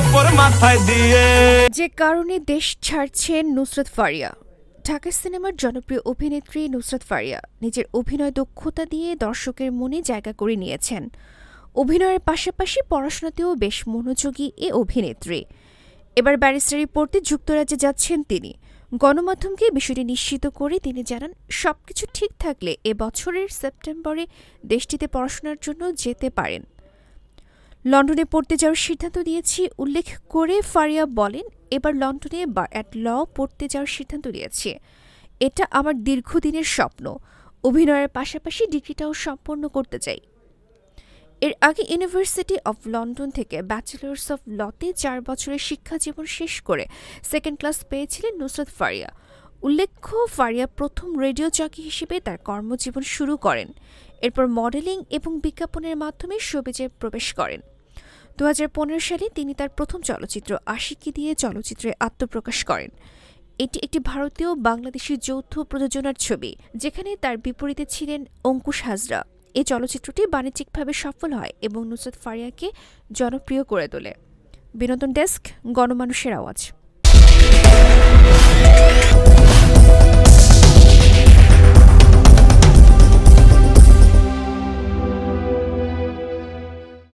উপর মাথায় দিয়ে। যে কারণে দেশ ছাড়ছেন নুসরাত ফারিয়া। ঢাকা সিনেমার জনপ্রিয় অভিনেত্রী নুসরাত ফারিয়া নিজের অভিনয় দক্ষতা দিয়ে দর্শকের মনে জায়গা করে নিয়েছেন। অভিনয়ের পাশাপাশি পড়াশোনাতেও বেশ মনোযোগী এ অভিনেত্রী। এবার ব্যারিস্টারি পড়তে যুক্তরাজ্যে যাচ্ছেন তিনি। গণমাধ্যমকে বিষয়টি নিশ্চিত করে তিনি জানান, সবকিছু ঠিক থাকলে এ বছরের সেপ্টেম্বরে দেশটিতে পড়াশোনার জন্য যেতে পারেন। লন্ডনে পড়তে যাওয়ার সিদ্ধান্ত নিয়েছি উল্লেখ করে ফারিয়া বলেন, এবার লন্ডনে বার অ্যাট ল পড়তে যাওয়ার সিদ্ধান্ত নিয়েছি। এটা আমার দীর্ঘদিনের স্বপ্ন। অভিনয়ের পাশাপাশি ডিগ্রিটাও সম্পন্ন করতে চাই। এর আগে ইউনিভার্সিটি অব লন্ডন থেকে ব্যাচেলার্স অব লতে 4 বছরের শিক্ষা জীবন শেষ করে সেকেন্ড ক্লাস পেয়েছিলেন নুসরাত ফারিয়া। উল্লেখ্য, ফারিয়া প্রথম রেডিও জকি হিসেবে তার কর্মজীবন শুরু করেন। এরপর মডেলিং এবং বিজ্ঞাপনের মাধ্যমে শোবিজে প্রবেশ করেন। 2015 সালে তিনি তার প্রথম চলচ্চিত্র আশিকি দিয়ে চলচ্চিত্রে আত্মপ্রকাশ করেন। এটি একটি ভারতীয় বাংলাদেশি যৌথ প্রযোজনার ছবি, যেখানে তার বিপরীতে ছিলেন অঙ্কুশ হাজরা। এই চলচ্চিত্রটি বাণিজ্যিকভাবে সফল হয় এবং নুসরাত ফারিয়াকে জনপ্রিয় করে তোলে। বিনোদন ডেস্ক, গণমানুষের আওয়াজ।